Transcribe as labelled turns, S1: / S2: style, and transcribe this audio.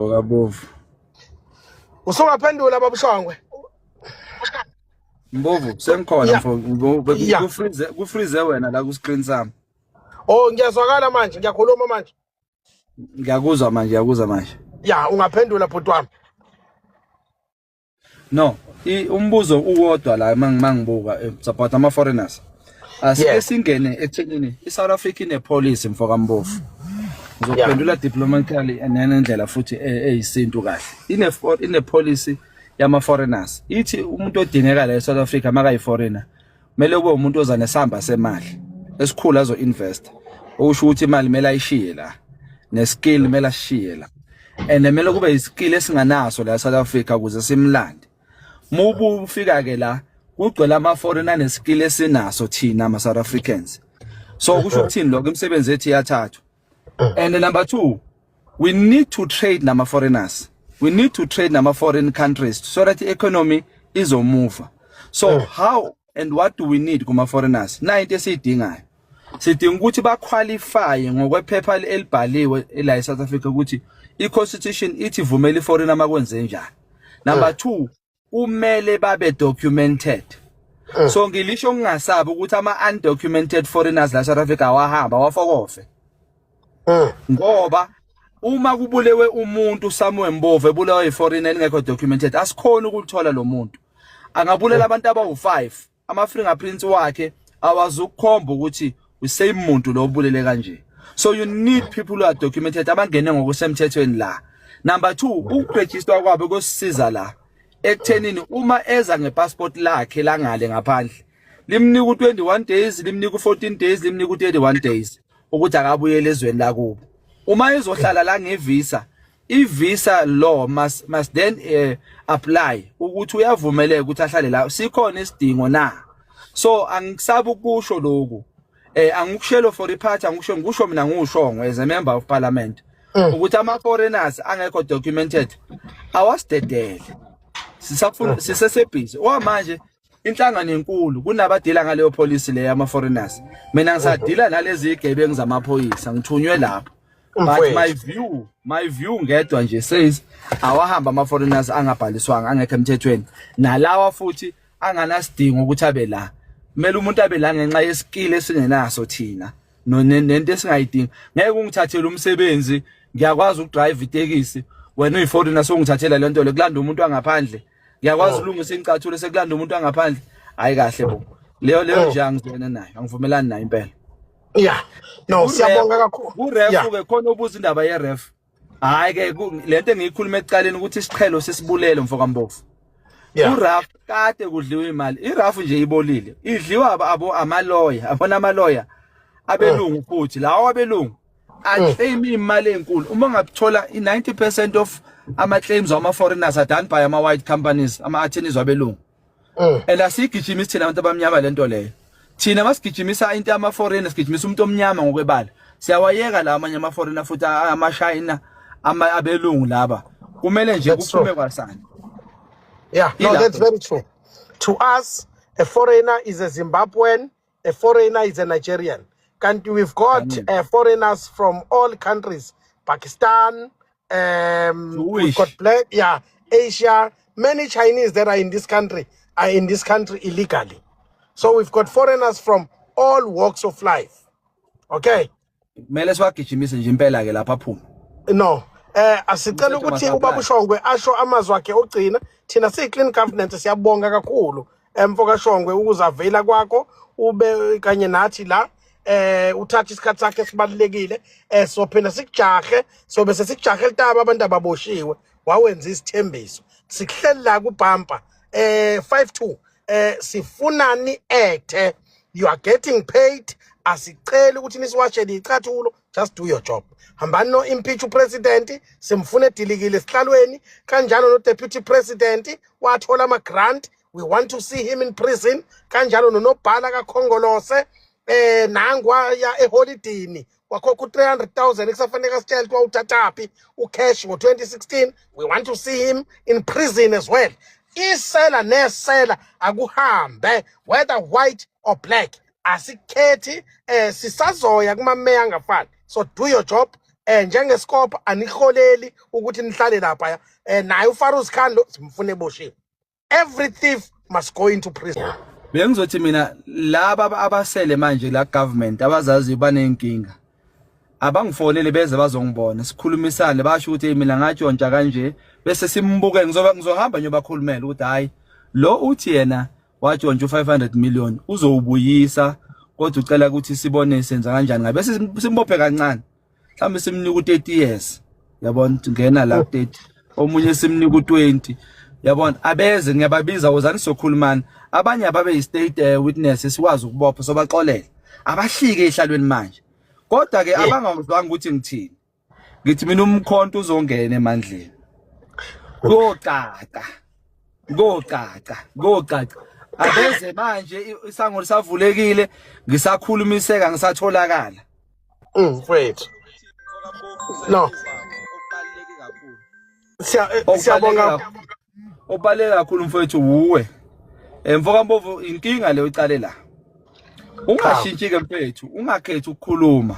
S1: Okabovu.
S2: Usungaphendula babushongwe.
S1: Mbovu sengikhona
S2: Yeah.
S1: mfo kufreeze wena la ku screen sami.
S2: Oh ngiyazwakala manje ngiyakhuluma manje.
S1: Ngiyakuzwa manje.
S2: Ya ungaphendula bhuti wami.
S1: No, umbuzo uwodwa la mangibuka support ama foreigners. Asike singene ekuthenini iSouth Africa ine policy mfo kaMbovu. Ngizophendula diplomatically nendlela futhi eyisintu kahle. Ine policy yama foreigners. Ithi umuntu odingeka la eSouth Africa maka yiforeigner kumele kube umuntu oza nesamba semali esikhulu azo invest. Okusho ukuthi imali kumele ayishiye la. Ne-skill kumele ashiye la. And kumele kube iskill esinganaso la eSouth Africa ukuze simlande. Mubu ufika ke la kugcwele ama foreigner neskill esinaso thina ama South Africans. So kusho ukuthini lokho imisebenzi ethi yathathwa. And number 2, we need to trade nama foreigners. We need to trade nama foreign countries so that the economy is on move. So how and what do we need kuma foreigners? Na into esiyidingayo. Sidinga ukuthi ba qualify ngokwephepha elibhaliwe la eSouth Africa ukuthi iconstitution ithi vumela iforeigner makwenze njani. Number 2, kumele babe documented. So ngilisho ngingasabi ukuthi ama undocumented foreigners la South Africa awahamba wafokofe. Ngoba uma kubulewe umuntu somewhere Mbovu ebulewe iforeigner engekho documented asikhona ukuthola lo muntu. Angabulela abantu abawu5 ama fingerprints wakhe awazukukhomba ukuthi usame umuntu lo obulele kanje. So you need people who are documented abangene ngokusemthethweni la. Number 2, ukuregister kwabe kosisiza la ekuthenini uma eza ngepassport lakhe langale ngaphandle limnika u21 days, limnika u14 days, limnika u31 days ukuthi akabuyele ezweni la kubo. Uma ezohlala la ngevisa, i-visa law must then apply ukuthi uyavumeleka ukuthi ahlale la. Sikhona isidingo na. So angisabi ukusho lokho. Angikushelo for iphathi ngisho mina ngushongo as a member of parliament ukuthi ama foreigners angekho documented awasidedele. Sisafuna sisesebhizi manje inhlangano enkulu kunabadila ngaleyo policy le yama foreigners. Mina ngisadila nalezi igebengu zamaphoyisa ngithunywe lapho. But my view ngedwa nje says awahamba ama foreigners angabhaliswanga angekho emthethweni nalawa futhi anganasidingo ukuthi abe la. Kumele umuntu abe la ngenxa yeskill esingenaso thina nento esingayidingi. Ngeke ungithathele umsebenzi ngiyakwazi ukudrive itekisi wena uyiforeigner songithathela lento le kulanda umuntu angaphandle. Ngiyakwazi ukulungisa incathulo sekulanda umuntu angaphandle. Hayi kahle bo. Leyo nje angizwena nayo. Angivumelani nayo impela.
S2: Yeah. No, siyabonga kakhulu.
S1: Uref ke khona ubuza indaba yeref. Hayi ke lento engiyikhuluma ekuqaleni ukuthi isiqhelo sesibulele mfo kaMbovu. Uraf kade kudliwa imali. Iraf nje ibolile. Idliwa amaloya, abona amaloya abelungu futhi lawo abelungu aclaim imali enkulu. Uma ngabuthola i90% of ama claims ama foreigners are done by ama white companies, ama attorneys wabelungu. And asigijimisa thina abantu abamnyama lento leyo. Thina masigijimisa into ama foreigners sigijimisa umuntu omnyama ngokwebala. Siyawayeka la amanye ama foreigner futhi ama China ama abelungu laba. Kumele nje kuphume kwasana.
S2: Yeah, no, that's very true. To us, a foreigner is a Zimbabwean, a foreigner is a Nigerian. We've got foreigners from all countries, Pakistan, we've got Asia, many Chinese that are in this country illegally. So we've got foreigners from all walks of life. Okay?
S1: Mele siwagijimise nje impela ke lapha phuma.
S2: No. Asicela ukuthi ubabushongwe asho amazwi akhe ogcina thina siyi-clean governance siyabonga kakhulu mfo kaShongwe ukuzavela kwakho ube kanye nathi la uthatha isikhathi sakhe sibalekile sophinda sikujahe sobe sesikujahe litaba abantu ababoshiwe wawenza isithembiso sikuhleli la kubhampa 52 sifunani ethe you are getting paid asicela ukuthi nisiwashele icathulo just do your job. Hambani no impeach president simfune edilikile esihlalweni kanjalo no deputy president wathola ama grant we want to see him in prison kanjalo nonobhala kaKhongolose nangwa ya eholidini wakhokha 300,000 ekusafanele sitshela ukuthi wawuthathapi ucash ngo2016 we want to see him in prison as well. Isela nesela akuhambe whether white or black asikhethi sisazoya kuma meya ngafani. So do your job. njengeScope aniholeli ukuthi nihlale lapha naye uFarouz Khan lo simfune eboshiwe. Every thief must go into prison.
S1: Bengizothi mina laba abasele manje la government abazazi banenkinga abangifonele beze bazongibona sikhulumisane basho ukuthi mina ngatshontsha kanje bese simbuke ngizohamba nyobakhulumela ukuthi hayi lo uthi yena watshontsha u500 million uzowubuyisa kodwa ucela ukuthi sibone senza kanjani ngabe bese simbophe kancane mhlawumbe simnika u30 years yabona ngena la 30 omunye simnika u20 yabona abeze ngiyababiza uzani sokhulumana abanye ababe yi-state witness sikwazi ukubopha sobaxolela abahlike ehlalweni manje kodwa ke abangazwanga ukuthi ngithini ngithi mina umkhonto uzongena emandleni goqaqa abeze manje isango lisavulekile ngisakhulumiseka ngisatholakala
S2: Mfethu no siyabonga
S1: obaleka kakhulu mfethu uwe mfokambovu inkinga leyo icale la ungashintshi ke mfethu ungakhethi ukukhuluma